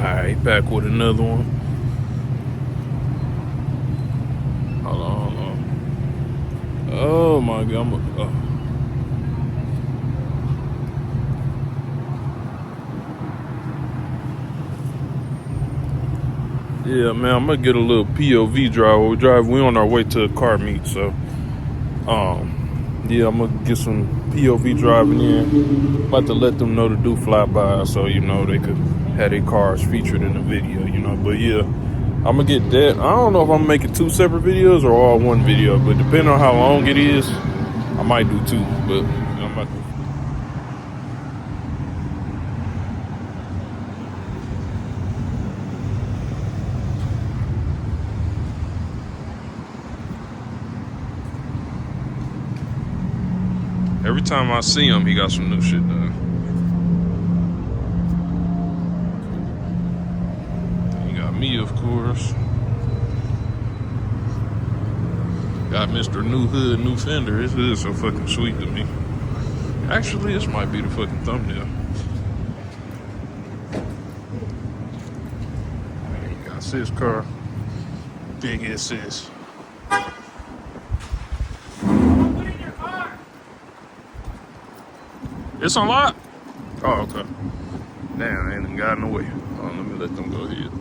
Alright, back with another one. Hold on. Oh my god. Yeah, man, I'm gonna get a little POV drive. We on our way to a car meet, so yeah, I'm gonna get some POV driving in. About to let them know to do flyby, so you know they could have their cars featured in the video, you know. But yeah, I'm gonna get that. I don't know if I'm making two separate videos or all one video, but depending on how long it is, I might do two. But I'm about to. Every time I see him, he got some new shit done. He got me, of course. Got Mr. New Hood, New Fender. His hood's so fucking sweet to me. Actually, this might be the fucking thumbnail. He got sis car. Big ass sis. It's unlocked? Oh, okay. Damn, I ain't even got in the way. Oh, let me let them go ahead.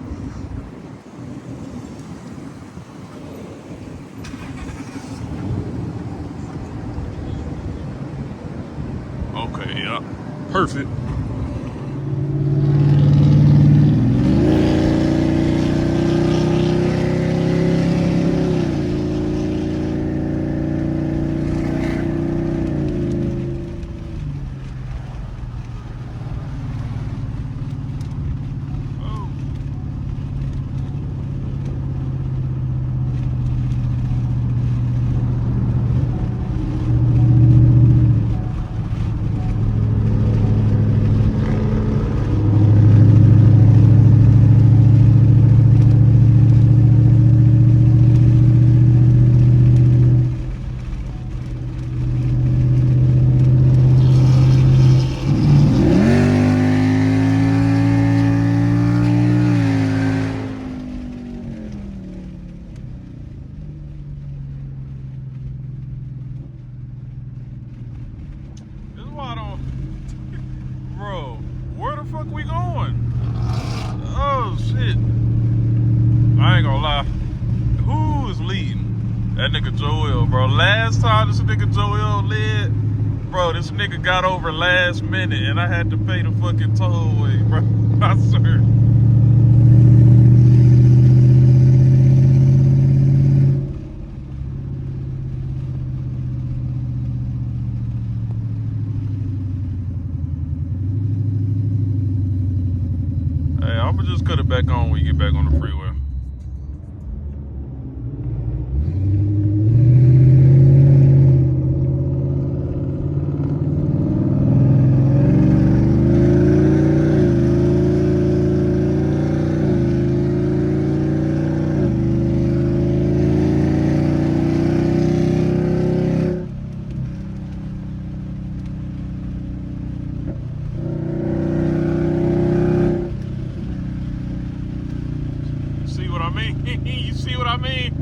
Okay, yeah. Perfect. Bro, where the fuck we going? Oh shit. I ain't gonna lie. Who is leading? That nigga Joel, bro. Last time this nigga Joel led, bro, this nigga got over last minute and I had to pay the fucking tollway, bro. I swear. I'm gonna just cut it back on when you get back on the freeway. You see what I mean?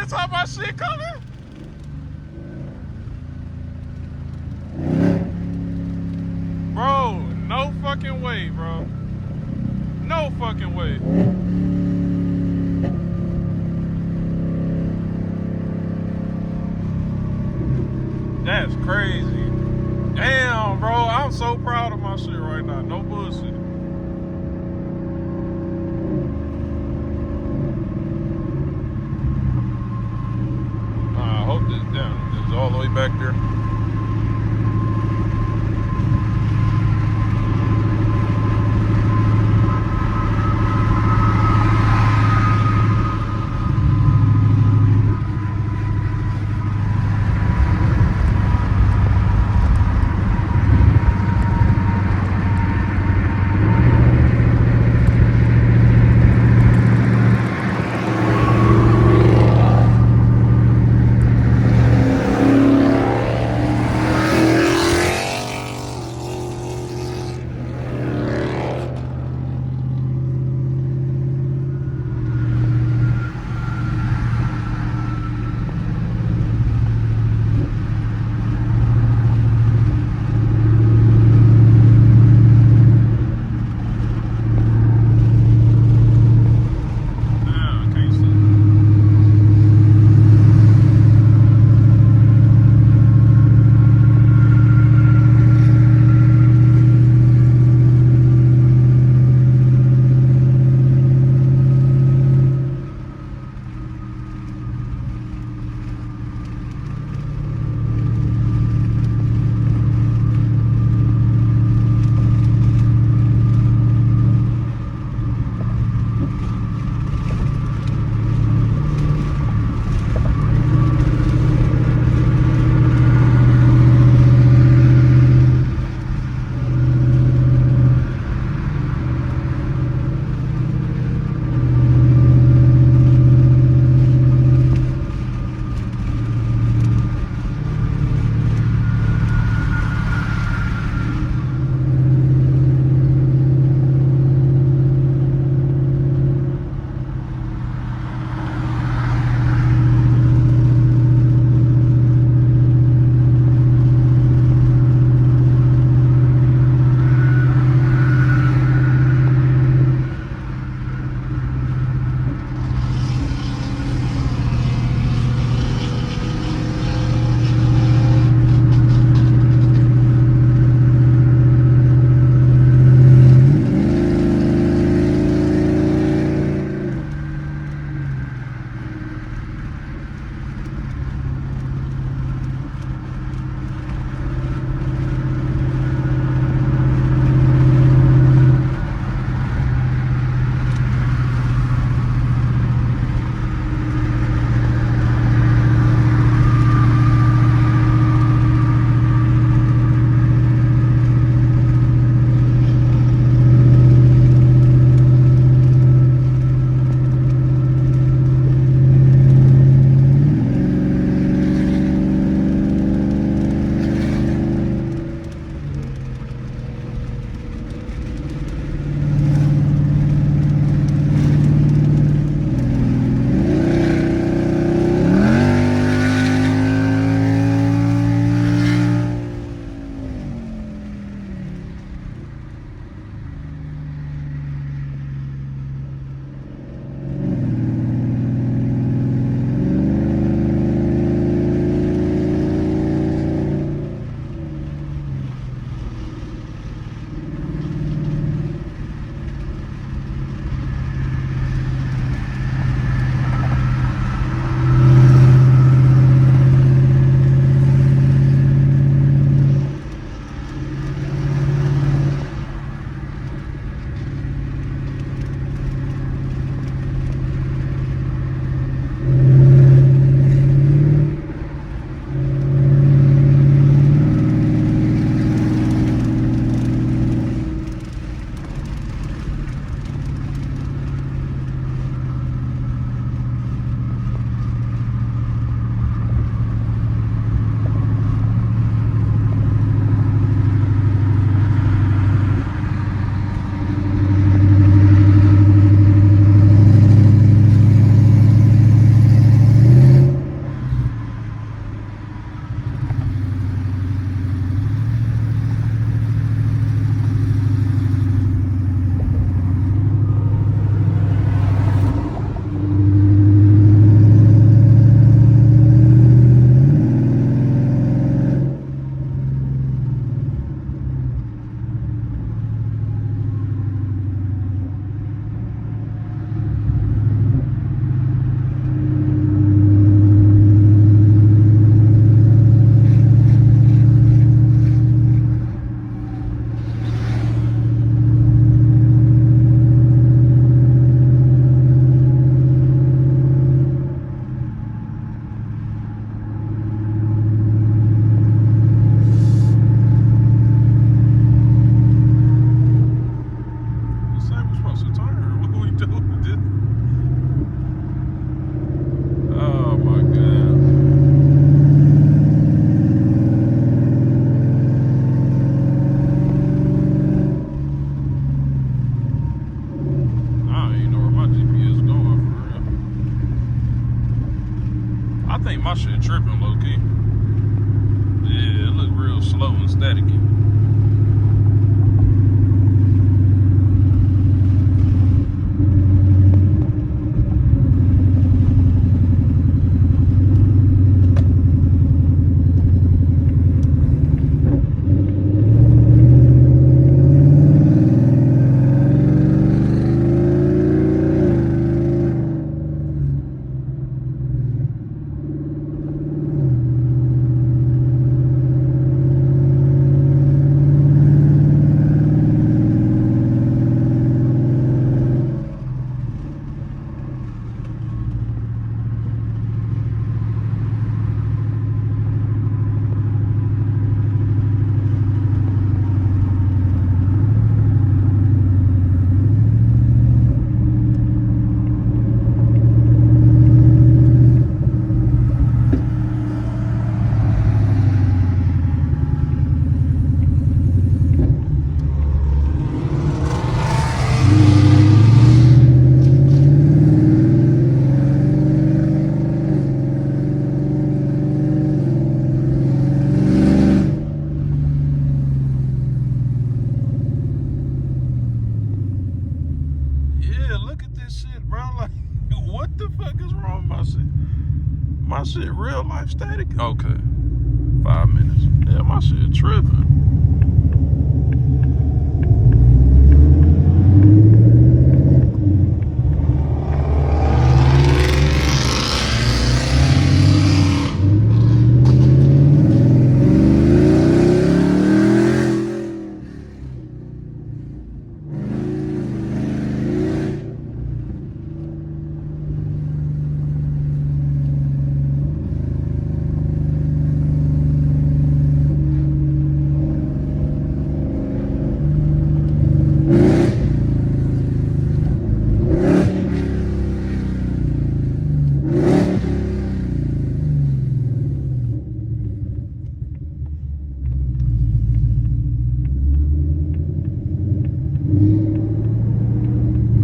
nigga talking about shit coming? Bro, no fucking way, bro. No fucking way. That's crazy. Damn, bro. I'm so proud of my shit right now. No bullshit. I hope this is all the way back there. think my shit tripping low key. Yeah, it look real slow and staticky. My shit real life static? Okay. 5 minutes. Yeah, my shit tripping.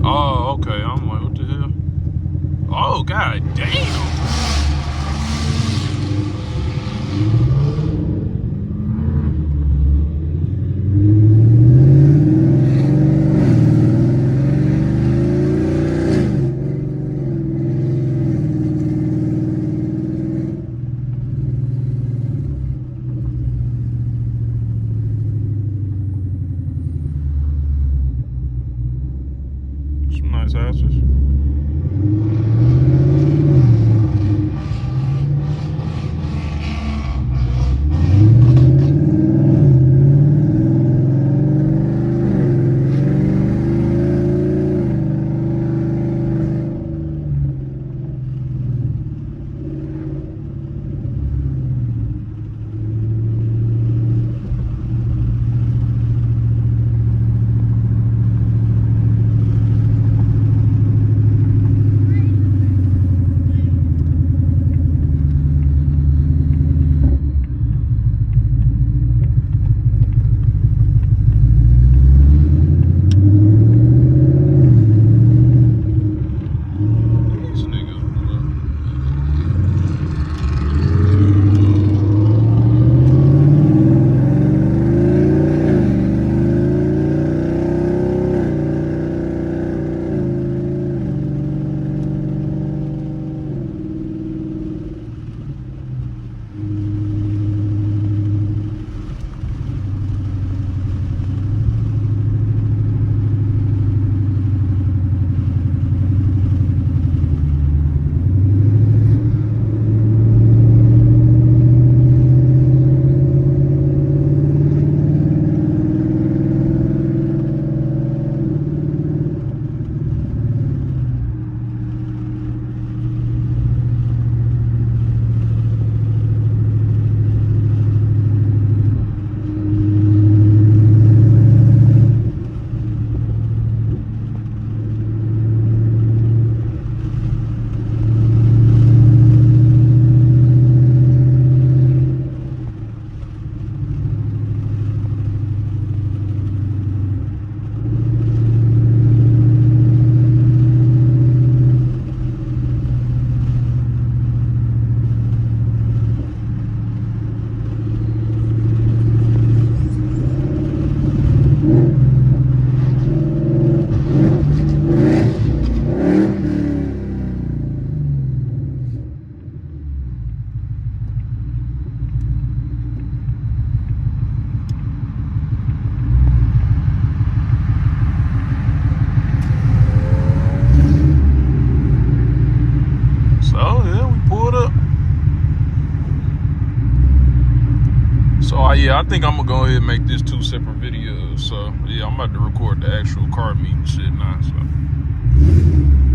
Oh, okay. I'm like, what the hell? Oh, god damn. Some nice houses. So yeah, I think I'm gonna go ahead and make this 2 separate videos. So yeah, I'm about to record the actual car meet and shit now. So.